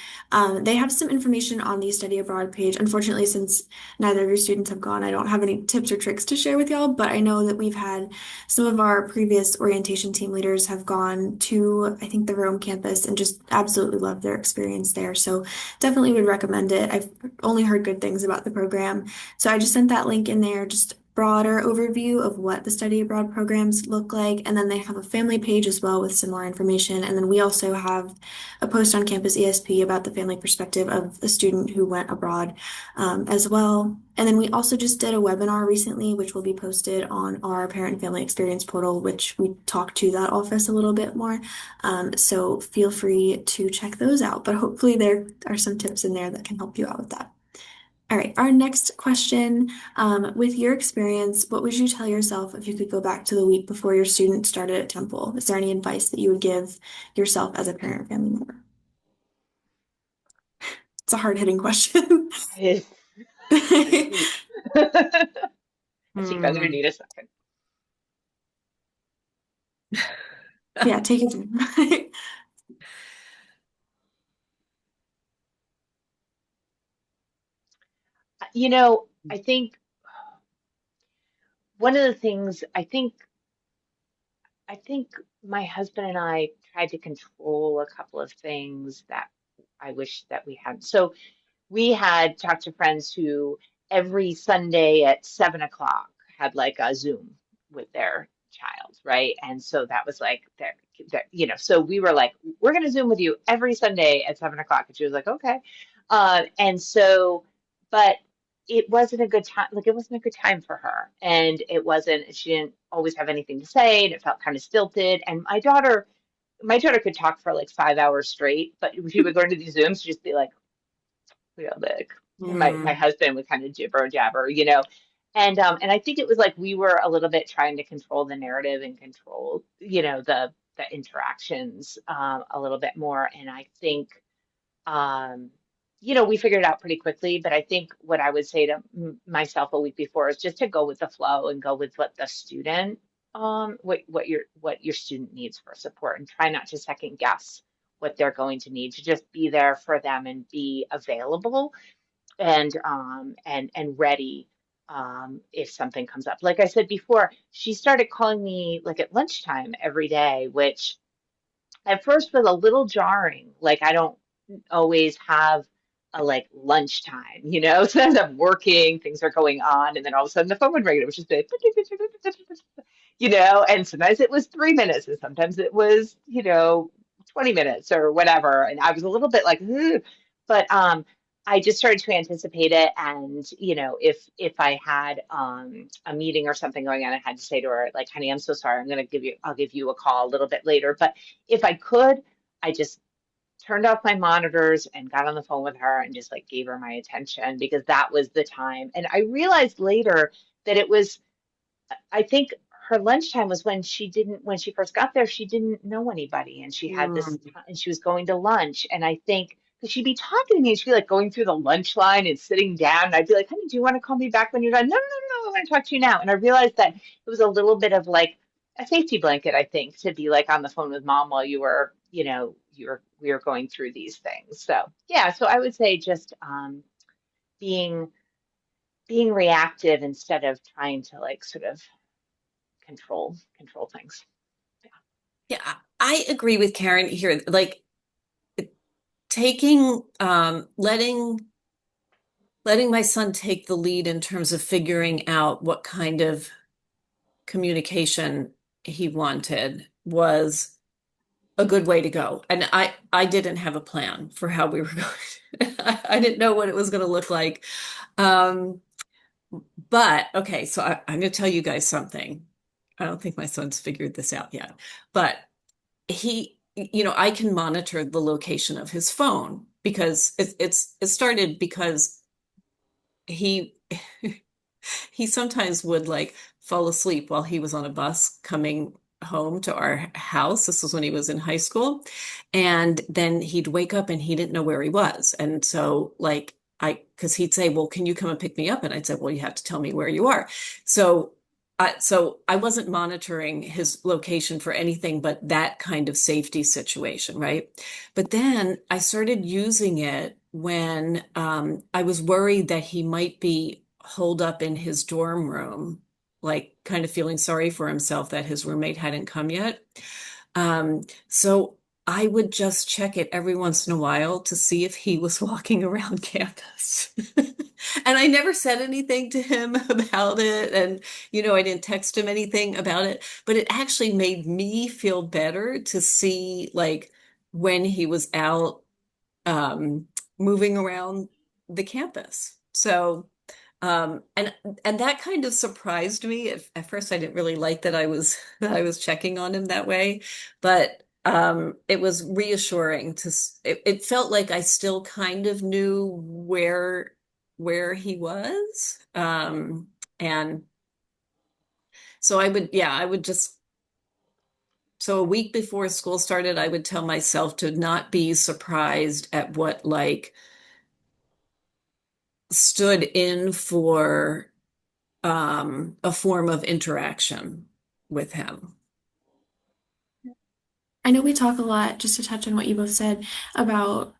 They have some information on the study abroad page. Unfortunately, since neither of your students have gone, I don't have any tips or tricks to share with y'all, but I know that we've had some of our previous orientation team leaders have gone to, I think, the Rome campus and just absolutely loved their experience there. So definitely would recommend it. I've only heard good things about the program. So I just sent that link in there, just broader overview of what the study abroad programs look like. And then they have a family page as well with some more information. And then we also have a post on Campus ESP about the family perspective of a student who went abroad as well. And then we also just did a webinar recently, which will be posted on our parent and family experience portal, which we talked to that office a little bit more. So feel free to check those out. But hopefully there are some tips in there that can help you out with that. All right, our next question. With your experience, what would you tell yourself if you could go back to the week before your student started at Temple? Is there any advice that you would give yourself as a parent or family member? It's a hard-hitting question. It's, it's deep. I think I'm gonna Hmm. need a second. Yeah, take your time. I think one of the things I think my husband and I tried to control a couple of things that I wish that we had. So we had talked to friends who every Sunday at 7 o'clock had like a Zoom with their child, right? And so that was like so we were like, we're going to Zoom with you every Sunday at 7 o'clock. And she was like, okay. And so, but it wasn't a good time. Like it wasn't a good time for her. And she didn't always have anything to say and it felt kind of stilted. And my daughter could talk for like 5 hours straight, but she would go into these Zooms, she'd just be like, like and my Hmm. husband would kind of jibber jabber, and I think it was like we were a little bit trying to control the narrative and control, the interactions a little bit more. And I think um, we figured it out pretty quickly. But I think what I would say to myself a week before is just to go with the flow and go with what the student what your student needs for support, and try not to second guess what they're going to need, to just be there for them and be available and ready if something comes up. Like I said before, she started calling me like at lunchtime every day, which at first was a little jarring. Like I don't always have a like lunchtime, Sometimes I'm working, things are going on, and then all of a sudden the phone would ring, and it was just like, and sometimes it was 3 minutes, and sometimes it was, 20 minutes or whatever. And I was a little bit like, "Ugh." But I just started to anticipate it. And, if I had a meeting or something going on, I had to say to her, like, honey, I'm so sorry. I'll give you a call a little bit later. But if I could, I just turned off my monitors and got on the phone with her and just like gave her my attention, because that was the time. And I realized later that it was, I think her lunchtime was when she first got there, she didn't know anybody, and she had this Hmm. and she was going to lunch. And I think because she'd be talking to me and she'd be like going through the lunch line and sitting down, and I'd be like, honey, do you want to call me back when you're done? No, no, no, no, I want to talk to you now. And I realized that it was a little bit of like a safety blanket, I think, to be like on the phone with mom while we were going through these things. So yeah, so I would say just being being reactive instead of trying to like sort of control things. Yeah, I agree with Karen here. Like taking letting my son take the lead in terms of figuring out what kind of communication he wanted was a good way to go. And I didn't have a plan for how we were going. I didn't know what it was going to look like. Um, but okay, so I'm going to tell you guys something. I don't think my son's figured this out yet, but I can monitor the location of his phone because it started because he he sometimes would like fall asleep while he was on a bus coming home to our house. This was when he was in high school. And then he'd wake up and he didn't know where he was. And so because he'd say, well, can you come and pick me up? And I'd say, well, you have to tell me where you are. So I wasn't monitoring his location for anything but that kind of safety situation, right? But then I started using it when I was worried that he might be holed up in his dorm room, like kind of feeling sorry for himself that his roommate hadn't come yet. So I would just check it every once in a while to see if he was walking around campus. And I never said anything to him about it. And, I didn't text him anything about it, but it actually made me feel better to see like when he was out um, moving around the campus. So, and that kind of surprised me. At first, I didn't really like that I was that I was checking on him that way, but it was reassuring it felt like I still kind of knew where he was. And so I would just so a week before school started, I would tell myself to not be surprised at what like stood in for a form of interaction with him. I know we talk a lot, just to touch on what you both said, about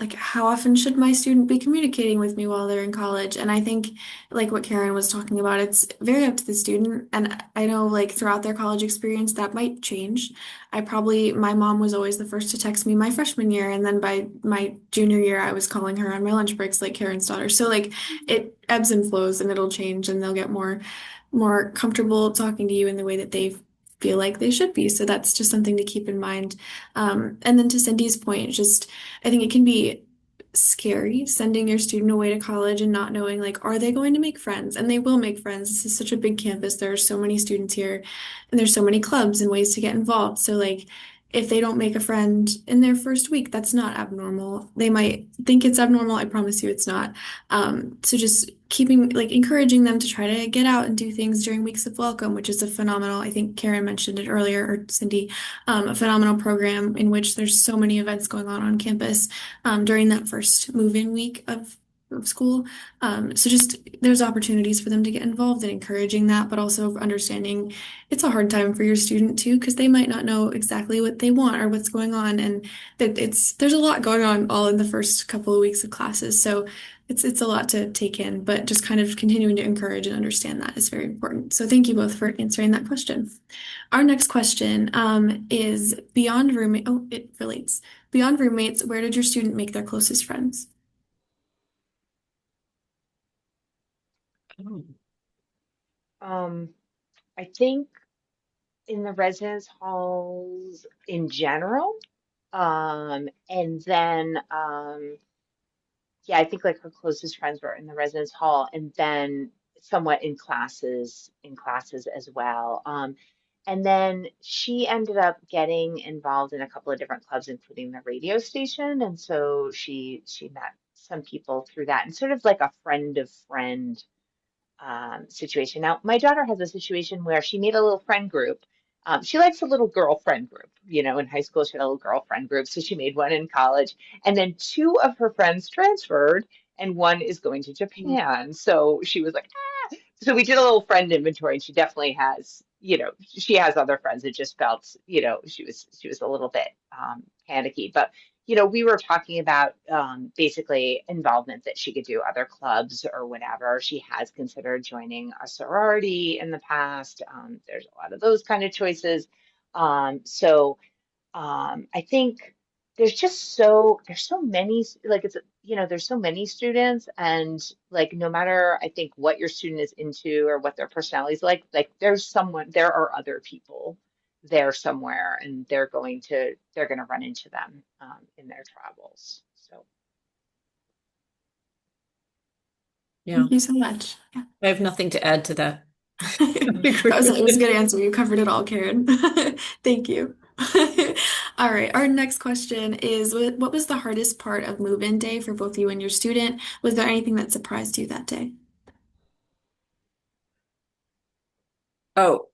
like how often should my student be communicating with me while they're in college? And I think like what Karen was talking about, it's very up to the student. And I know like throughout their college experience that might change. My mom was always the first to text me my freshman year, and then by my junior year I was calling her on my lunch breaks like Karen's daughter. So like it ebbs and flows and it'll change and they'll get more comfortable talking to you in the way that they feel like they should be. So that's just something to keep in mind. And then to Cindy's point, just I think it can be scary sending your student away to college and not knowing like, are they going to make friends? And they will make friends. This is such a big campus. There are so many students here and there's so many clubs and ways to get involved. So like if they don't make a friend in their first week, that's not abnormal. They might think it's abnormal. I promise you it's not. So just keeping like encouraging them to try to get out and do things during weeks of welcome, which is a phenomenal, I think Karen mentioned it earlier, or Cindy, a phenomenal program in which there's so many events going on campus during that first move-in week of school. So just there's opportunities for them to get involved and encouraging that, but also understanding it's a hard time for your student too, because they might not know exactly what they want or what's going on, and that there's a lot going on all in the first couple of weeks of classes. So it's a lot to take in, but just kind of continuing to encourage and understand that is very important. So thank you both for answering that question. Our next question is beyond roommate. Oh, it relates. Beyond roommates, where did your student make their closest friends? Oh. Um, I think in the residence halls in general, and then yeah, I think like her closest friends were in the residence hall, and then somewhat in classes as well. And then she ended up getting involved in a couple of different clubs, including the radio station, and so she met some people through that, and sort of like a friend of friend situation. Now, my daughter has a situation where she made a little friend group. She likes a little girlfriend group. In high school, she had a little girlfriend group, so she made one in college. And then two of her friends transferred, and one is going to Japan. So she was like, so we did a little friend inventory, and she definitely has, she has other friends. It just felt, she was a little bit panicky, but we were talking about basically involvement that she could do other clubs or whatever. She has considered joining a sorority in the past. There's a lot of those kind of choices. So I think. there's so many, like it's, there's so many students, and like no matter I think what your student is into or what their personality is like there are other people there somewhere, and they're going to run into them in their travels. So Yeah, Thank you so much. Yeah. I have nothing to add to that. I That agree was it with was a it. good answer. You covered it all, Karen. Thank you. All right, our next question is what was the hardest part of move-in day for both you and your student? Was there anything that surprised you that day? Oh,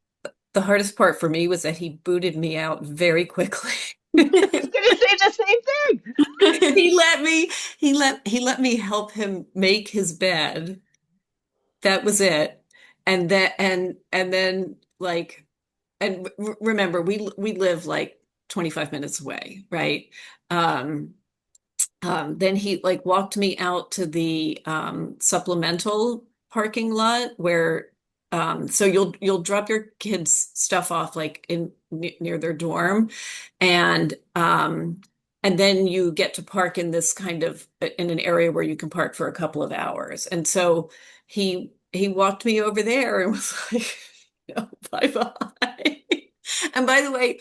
the hardest part for me was that he booted me out very quickly. I was going to say the same thing. He let me he let me help him make his bed. That was it. And then like and remember we live like 25 minutes away, right? Um then he like walked me out to the supplemental parking lot where so you'll drop your kids' stuff off like in near their dorm, and and then you get to park in this kind of in an area where you can park for a couple of hours. And so he walked me over there and was like, bye bye. And by the way,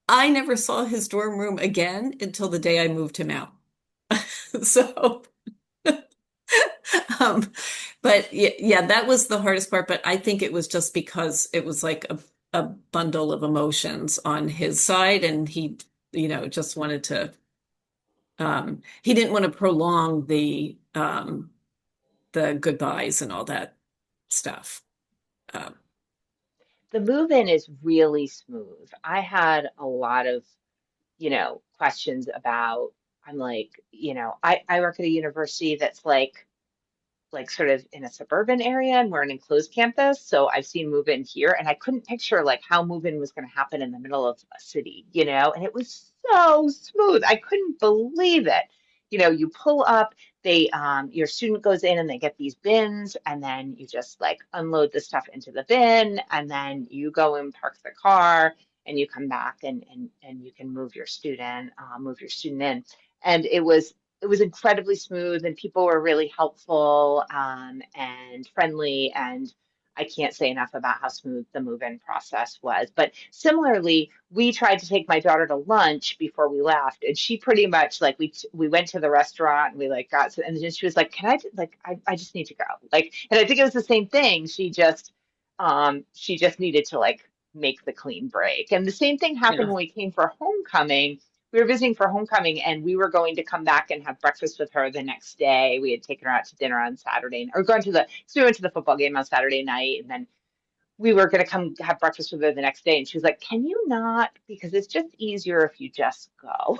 I never saw his dorm room again until the day I moved him out. So, um, but yeah, that was the hardest part. But I think it was just because it was like a bundle of emotions on his side, and he, just wanted to, he didn't want to prolong the goodbyes and all that stuff. Um, The move-in is really smooth. I had a lot of questions about, I'm like, I work at a university that's like sort of in a suburban area, and we're an enclosed campus. So I've seen move in here, and I couldn't picture like how move in was going to happen in the middle of a city, and it was so smooth. I couldn't believe it. You pull up, your student goes in and they get these bins, and then you just like unload the stuff into the bin, and then you go and park the car, and you come back and you can move your student in. And it was incredibly smooth, and people were really helpful and friendly, and I can't say enough about how smooth the move-in process was. But similarly, we tried to take my daughter to lunch before we left, and she pretty much like we went to the restaurant and we like and then she was like, "Can I like I just need to go." Like, and I think it was the same thing. She just needed to like make the clean break. And the same thing happened yeah. when we came for homecoming. We were visiting for homecoming, and we were going to come back and have breakfast with her the next day. We had taken her out to dinner on Saturday, or gone to so we went to the football game on Saturday night, and then we were going to come have breakfast with her the next day. And she was like, "Can you not? Because it's just easier if you just go."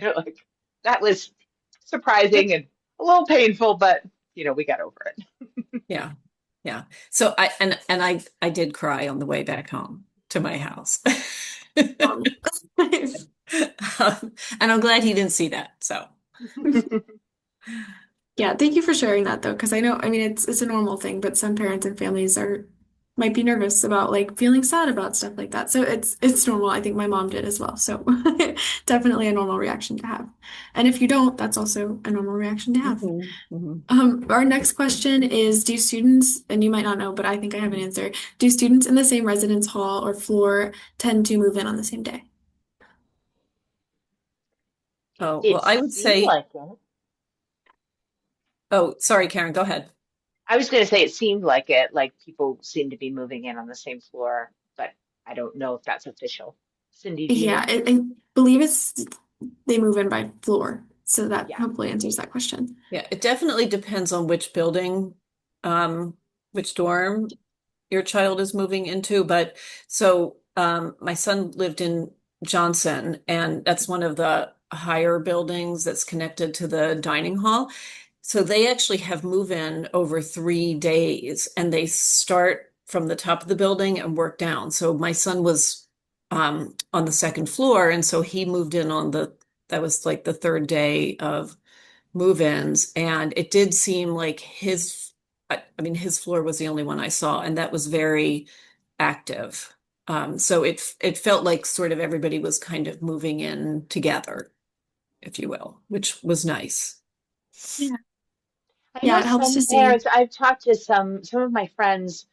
Like that was surprising and a little painful, but we got over it. Yeah. Yeah. So I did cry on the way back home to my house. Um, And I'm glad he didn't see that. So, Yeah, thank you for sharing that though, because I mean, it's a normal thing, but some parents and families are might be nervous about like feeling sad about stuff like that. So it's normal. I think my mom did as well. So definitely a normal reaction to have. And if you don't, that's also a normal reaction to have. mhm, mhm. Our next question is, do students, and you might not know, but I think I have an answer. Do students in the same residence hall or floor tend to move in on the same day? Oh, well, It I would seemed say, like it. oh, sorry, Karen, go ahead. I was going to say it seemed like it, like people seem to be moving in on the same floor, but I don't know if that's official. Cindy, do you Yeah, know? I believe they move in by floor. So that Yeah. hopefully answers that question. Yeah, it definitely depends on which building, um, which dorm your child is moving into. But so my son lived in Johnson, and that's one of the higher buildings that's connected to the dining hall. So they actually have move-in over 3 days, and they start from the top of the building and work down. So my son was on the second floor, and so he moved in on that was like the third day of move-ins, and it did seem like I mean, his floor was the only one I saw, and that was very active. So it felt like sort of everybody was kind of moving in together. if you will, which was nice. Yeah. I Yeah, know it helps to some see. parents, I've talked to some of my friends,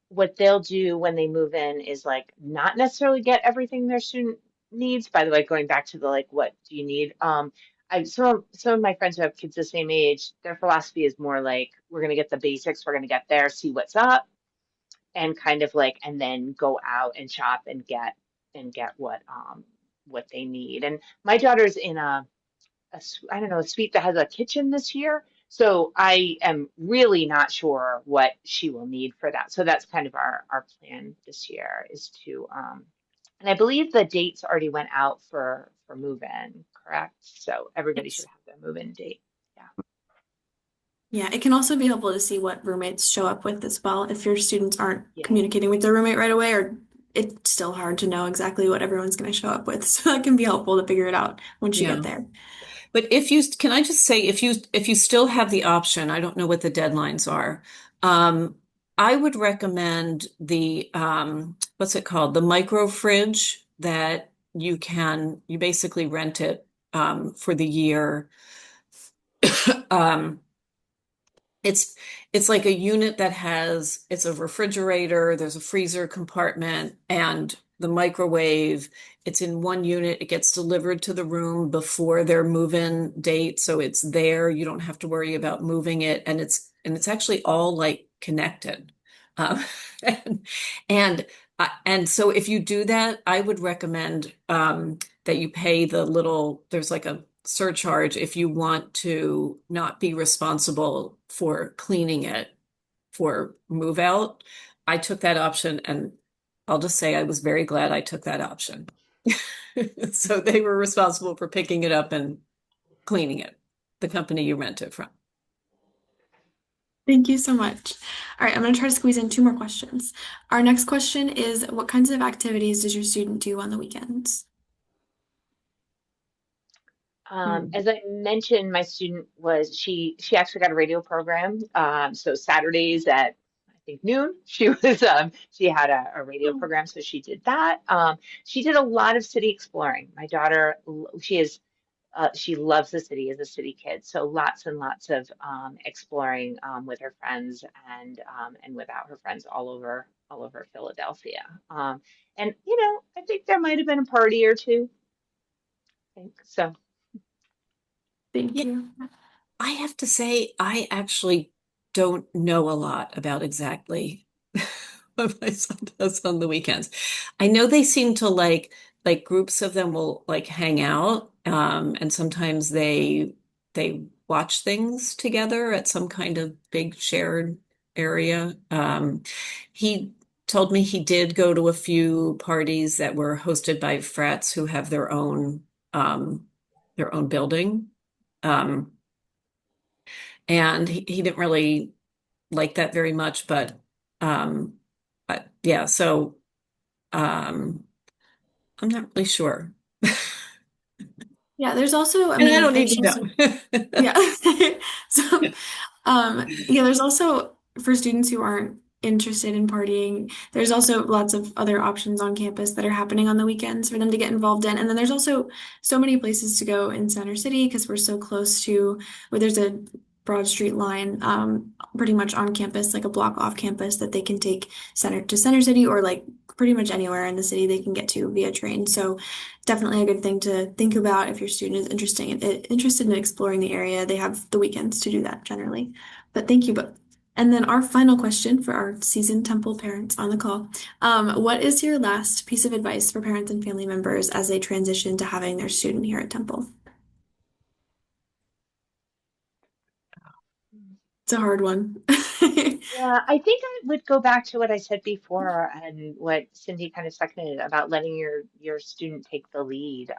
what they'll do when they move in is like not necessarily get everything their student needs. By the way, going back to the like what do you need? Some of my friends who have kids the same age, their philosophy is more like we're gonna get the basics, we're gonna get there, see what's up, and kind of like and then go out and shop and get what they need. And my daughter's in I don't know, a suite that has a kitchen this year. So I am really not sure what she will need for that. So that's kind of our plan this year is to and I believe the dates already went out for move-in, correct? So everybody should Yes. have their move-in date. Yeah. Yeah, it can also be helpful to see what roommates show up with as well. If your students aren't Yeah. communicating with their roommate right away, or it's still hard to know exactly what everyone's going to show up with. So that can be helpful to figure it out once you Yeah. get there. But if you, can I just say, if you still have the option, I don't know what the deadlines are. Um, I would recommend the what's it called? The micro fridge that you basically rent it for the year. Um, it's it's like a unit that has it's a refrigerator, there's a freezer compartment and the microwave. It's in one unit. It gets delivered to the room before their move-in date, so it's there. You don't have to worry about moving it, and it's actually all like connected. Um, and and so if you do that, I would recommend that you pay there's like a surcharge if you want to not be responsible for cleaning it for move out. I took that option and I'll just say I was very glad I took that option. So they were responsible for picking it up and cleaning it, the company you rent it from. Thank you so much. All right, I'm going to try to squeeze in two more questions. Our next question is, what kinds of activities does your student do on the weekends? Hmm. As I mentioned, my student was she actually got a radio program. So Saturdays at I think noon, she was she had a radio Oh, program, so she did that. She did a lot of city exploring. My daughter, she loves the city as a city kid, so lots and lots of exploring with her friends and without her friends all over Philadelphia. And I think there might have been a party or two. I think so. thank Yeah, you. I have to say, I actually don't know a lot about exactly what my son does on the weekends. I know they seem to like groups of them will like hang out, and sometimes they watch things together at some kind of big shared area. He told me he did go to a few parties that were hosted by frats who have their own building. Um, and he didn't really like that very much, um, but yeah, so um, I'm not really sure, Yeah, there's also, I and I mean, don't need there's to also, know. yeah. So, yeah, there's also for students who aren't interested in partying, there's also lots of other options on campus that are happening on the weekends for them to get involved in. And then there's also so many places to go in Center City because we're so close to where there's a Broad Street line, pretty much on campus, like a block off campus that they can take Center City or like pretty much anywhere in the city they can get to via train. So definitely a good thing to think about if your student is interested in exploring the area. They have the weekends to do that generally. But thank you both. And then our final question for our seasoned Temple parents on the call. What is your last piece of advice for parents and family members as they transition to having their student here at Temple? It's a hard one. Yeah, I think I would go back to what I said before and what Cindy kind of seconded about letting your student take the lead.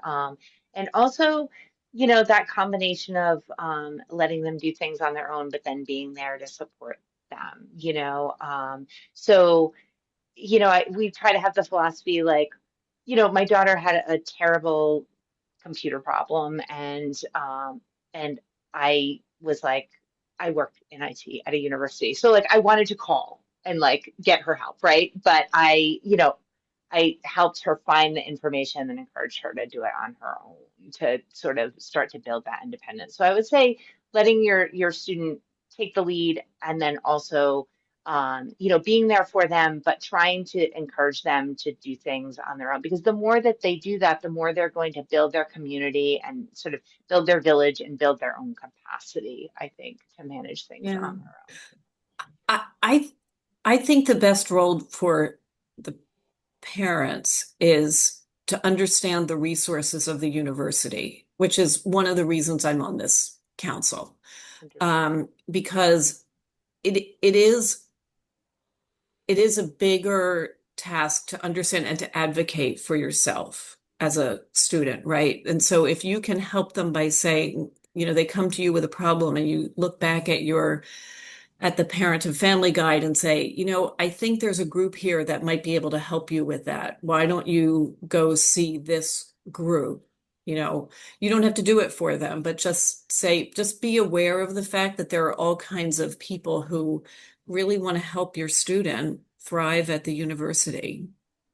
And also, that combination of letting them do things on their own, but then being there to support them. So, we try to have the philosophy like, my daughter had a terrible computer problem and I was like I worked in IT at a university. So like I wanted to call and like get her help, right? But I helped her find the information and encouraged her to do it on her own to sort of start to build that independence. So I would say letting your student take the lead, and then also being there for them, but trying to encourage them to do things on their own. Because the more that they do that, the more they're going to build their community and sort of build their village and build their own capacity, I think, to manage things Yeah. on their own. I, I I think the best role for the parents is to understand the resources of the university, which is one of the reasons I'm on this council. 100%. Because it is a bigger task to understand and to advocate for yourself as a student, right? And so if you can help them by saying, they come to you with a problem and you look back at the parent and family guide and say, I think there's a group here that might be able to help you with that. Why don't you go see this group? You don't have to do it for them, but just be aware of the fact that there are all kinds of people who really want to help your student thrive at the university.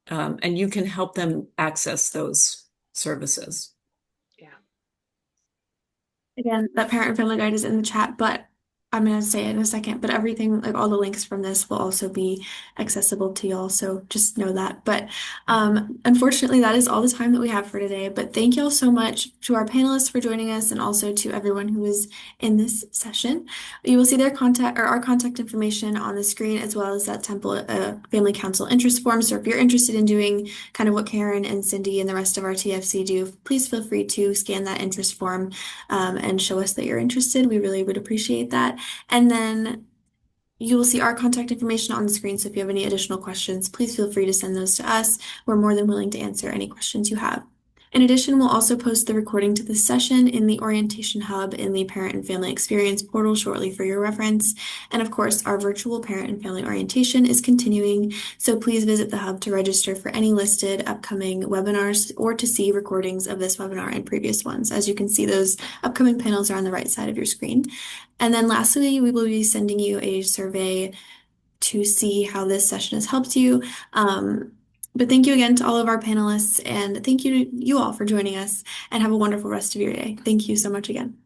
And you can help them access those services. Yeah. Again, that parent and family guide is in the chat, but I'm going to say it in a second. But everything, like all the links from this, will also be accessible to y'all. So just know that. But unfortunately, that is all the time that we have for today. But thank y'all so much to our panelists for joining us, and also to everyone who is in this session. You will see their contact or our contact information on the screen, as well as that Temple Family Council interest form. So if you're interested in doing kind of what Karen and Cindy and the rest of our TFC do, please feel free to scan that interest form and show us that you're interested. We really would appreciate that. And then you will see our contact information on the screen. So if you have any additional questions, please feel free to send those to us. We're more than willing to answer any questions you have. In addition, we'll also post the recording to this session in the Orientation Hub in the Parent and Family Experience portal shortly for your reference. And of course, our virtual parent and family orientation is continuing, so please visit the Hub to register for any listed upcoming webinars or to see recordings of this webinar and previous ones. As you can see, those upcoming panels are on the right side of your screen. And then lastly, we will be sending you a survey to see how this session has helped you. But thank you again to all of our panelists, and thank you to you all for joining us, and have a wonderful rest of your day. Thank you so much again.